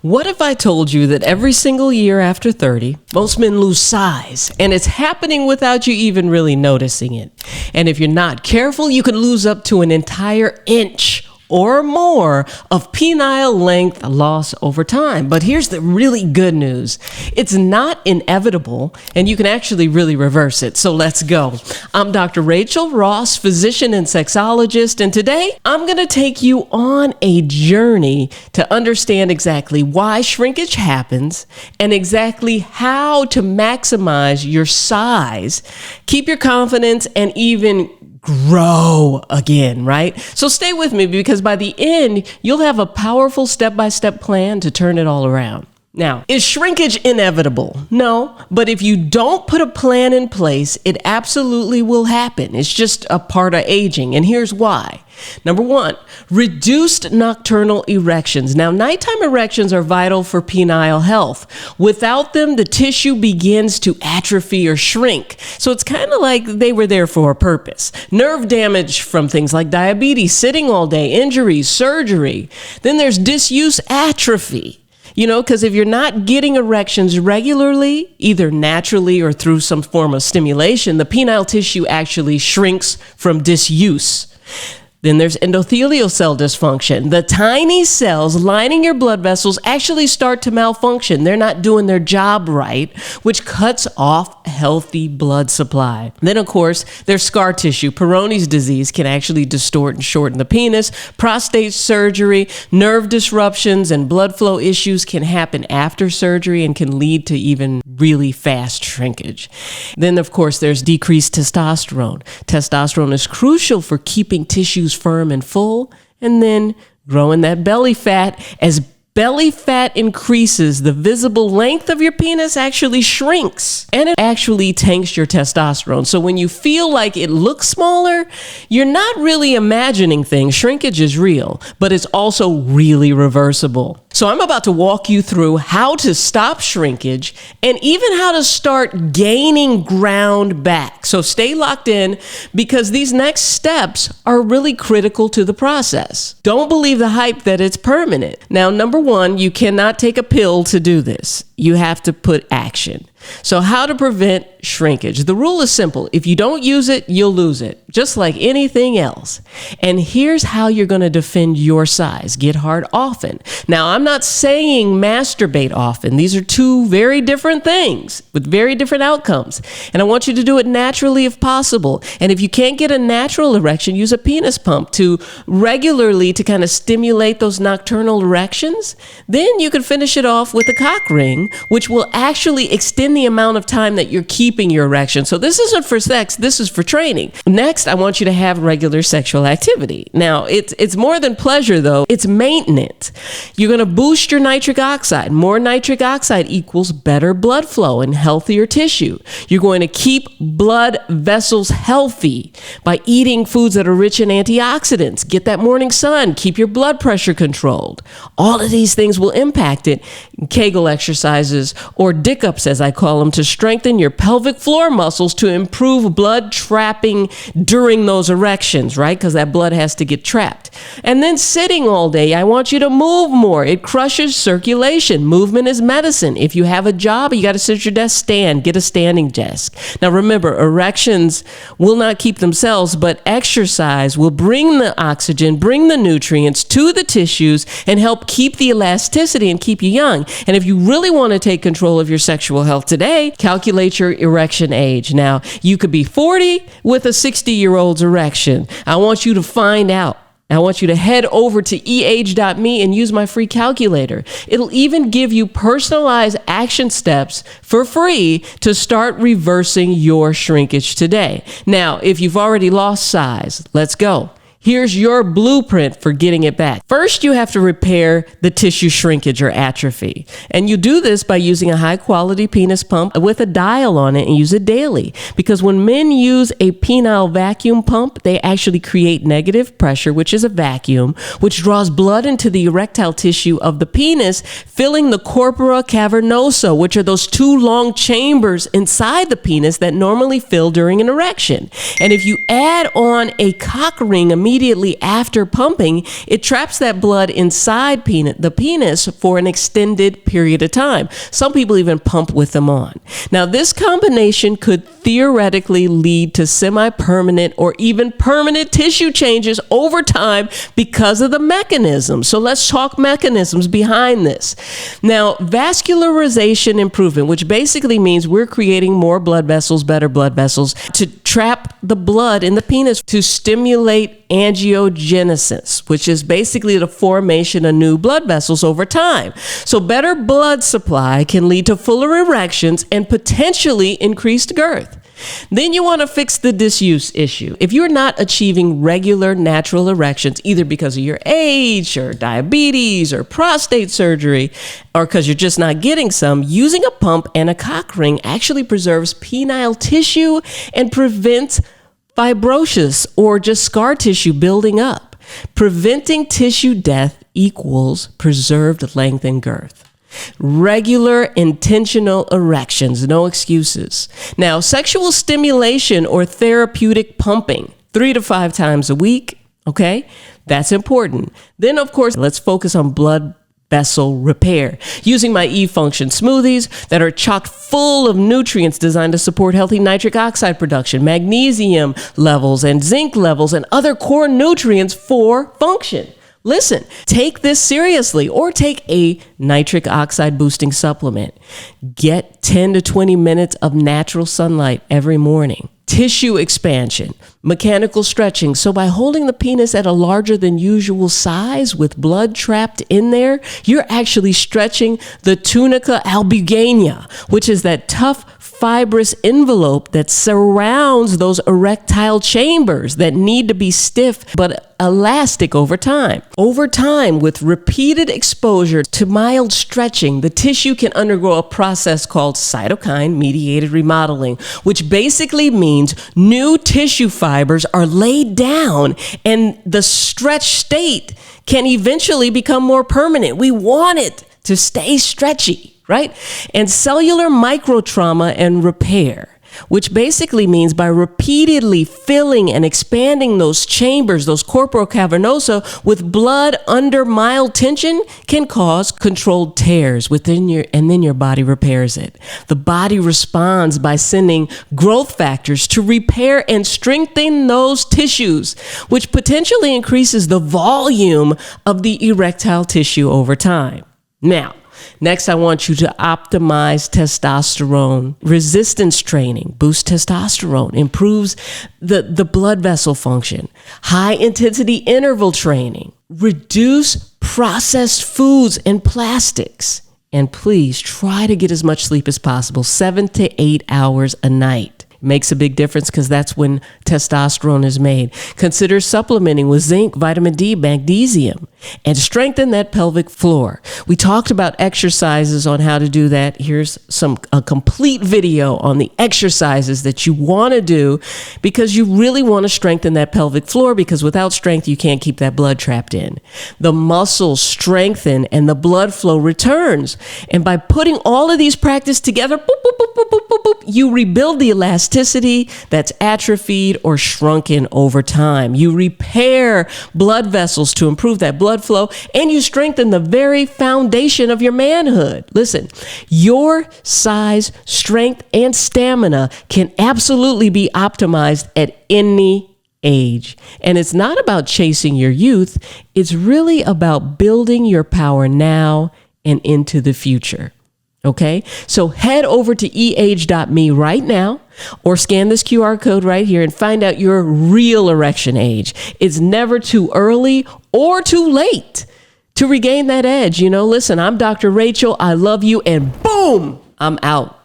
What if I told you that every single year after 30, most men lose size, and it's happening without you even really noticing it? And if you're not careful, you can lose up to an entire inch or more of penile length loss over time. But here's the really good news. It's not inevitable, and you can actually really reverse it. So let's go. I'm Dr. Rachel Ross, physician and sexologist, and today I'm going to take you on a journey to understand exactly why shrinkage happens and exactly how to maximize your size, keep your confidence, and even grow again, right? So stay with me, because by the end, you'll have a powerful step-by-step plan to turn it all around. Now, is shrinkage inevitable? No, but if you don't put a plan in place, it absolutely will happen. It's just a part of aging, and here's why. Number one, reduced nocturnal erections. Now, nighttime erections are vital for penile health. Without them, the tissue begins to atrophy or shrink. So it's kind of like they were there for a purpose. Nerve damage from things like diabetes, sitting all day, injuries, surgery. Then there's disuse atrophy. Because if you're not getting erections regularly, either naturally or through some form of stimulation, the penile tissue actually shrinks from disuse. Then there's endothelial cell dysfunction. The tiny cells lining your blood vessels actually start to malfunction. They're not doing their job right, which cuts off healthy blood supply. Then, of course, there's scar tissue. Peyronie's disease can actually distort and shorten the penis. Prostate surgery, nerve disruptions, and blood flow issues can happen after surgery and can lead to even really fast shrinkage. Then, of course, there's decreased testosterone. Testosterone is crucial for keeping tissues firm and full, and then growing that belly fat. As belly fat increases, the visible length of your penis actually shrinks, and it actually tanks your testosterone. So when you feel like it looks smaller, you're not really imagining things. Shrinkage is real, but it's also really reversible. So I'm about to walk you through how to stop shrinkage and even how to start gaining ground back. So stay locked in, because these next steps are really critical to the process. Don't believe the hype that it's permanent. Now, number one, you cannot take a pill to do this. You have to put action. So how to prevent shrinkage? The rule is simple. If you don't use it, you'll lose it, just like anything else. And here's how you're going to defend your size. Get hard often. Now, I'm not saying masturbate often. These are two very different things with very different outcomes. And I want you to do it naturally if possible. And if you can't get a natural erection, use a penis pump to regularly to kind of stimulate those nocturnal erections. Then you can finish it off with a cock ring, which will actually extend the amount of time that you're keeping your erection. So this isn't for sex, this is for training. Next, I want you to have regular sexual activity. Now, it's more than pleasure though, it's maintenance. You're going to boost your nitric oxide. More nitric oxide equals better blood flow and healthier tissue. You're going to keep blood vessels healthy by eating foods that are rich in antioxidants. Get that morning sun, keep your blood pressure controlled. All of these things will impact it. Kegel exercises, or dick ups as I call them, to strengthen your pelvic floor muscles to improve blood trapping during those erections, right? Because that blood has to get trapped. And then sitting all day, I want you to move more. It crushes circulation. Movement is medicine. If you have a job, you got to sit at your desk, stand, get a standing desk. Now remember, erections will not keep themselves, but exercise will bring the oxygen, bring the nutrients to the tissues, and help keep the elasticity and keep you young. And if you really want to take control of your sexual health today, calculate your erection age. Now, you could be 40 with a 60-year-old's erection. I want you to find out. I want you to head over to eage.me and use my free calculator. It'll even give you personalized action steps for free to start reversing your shrinkage today. Now, if you've already lost size, let's go. Here's your blueprint for getting it back. First, you have to repair the tissue shrinkage or atrophy. And you do this by using a high-quality penis pump with a dial on it, and use it daily. Because when men use a penile vacuum pump, they actually create negative pressure, which is a vacuum, which draws blood into the erectile tissue of the penis, filling the corpora cavernosa, which are those two long chambers inside the penis that normally fill during an erection. And if you add on a cock ring immediately, immediately after pumping, it traps that blood inside the penis for an extended period of time. Some people even pump with them on. Now, this combination could theoretically lead to semi-permanent or even permanent tissue changes over time because of the mechanism. So let's talk mechanisms behind this. Now, vascularization improvement, which basically means we're creating more blood vessels, better blood vessels, to trap the blood in the penis to stimulate angiogenesis, which is basically the formation of new blood vessels over time. So better blood supply can lead to fuller erections and potentially increased girth. Then you want to fix the disuse issue. If you're not achieving regular natural erections, either because of your age or diabetes or prostate surgery, or because you're just not getting some, using a pump and a cock ring actually preserves penile tissue and prevents fibrosis or just scar tissue building up. Preventing tissue death equals preserved length and girth. Regular intentional erections, no excuses. Now, sexual stimulation or therapeutic pumping 3 to 5 times a week, okay? That's important. Then, of course, let's focus on blood vessel repair using my E-Function smoothies that are chock full of nutrients designed to support healthy nitric oxide production, magnesium levels, and zinc levels, and other core nutrients for function. Listen, take this seriously, or take a nitric oxide boosting supplement. Get 10 to 20 minutes of natural sunlight every morning. Tissue expansion, mechanical stretching. So by holding the penis at a larger than usual size with blood trapped in there, you're actually stretching the tunica albuginea, which is that tough fibrous envelope that surrounds those erectile chambers that need to be stiff but elastic over time. Over time, with repeated exposure to mild stretching, the tissue can undergo a process called cytokine-mediated remodeling, which basically means new tissue fibers are laid down and the stretched state can eventually become more permanent. We want it to stay stretchy, right? And cellular microtrauma and repair, which basically means by repeatedly filling and expanding those chambers, those corpora cavernosa, with blood under mild tension, can cause controlled tears within and then your body repairs it. The body responds by sending growth factors to repair and strengthen those tissues, which potentially increases the volume of the erectile tissue over time. Now, next, I want you to optimize testosterone resistance training. Boost testosterone, improves the blood vessel function. High intensity interval training. Reduce processed foods and plastics. And please try to get as much sleep as possible, 7 to 8 hours a night. Makes a big difference because that's when testosterone is made. Consider supplementing with zinc, vitamin D, magnesium, and strengthen that pelvic floor. We talked about exercises on how to do that. Here's a complete video on the exercises that you want to do because you really want to strengthen that pelvic floor, because without strength, you can't keep that blood trapped in. The muscles strengthen and the blood flow returns. And by putting all of these practices together, boop, boop, boop, boop, boop, boop, boop, you rebuild the elasticity that's atrophied or shrunken over time. You repair blood vessels to improve that blood flow, and you strengthen the very foundation of your manhood. Listen, your size, strength, and stamina can absolutely be optimized at any age. And it's not about chasing your youth. It's really about building your power now and into the future. Okay, so head over to eage.me right now or scan this QR code right here and find out your real erection age. It's never too early or too late to regain that edge. Listen, I'm Dr. Rachel. I love you, and boom, I'm out.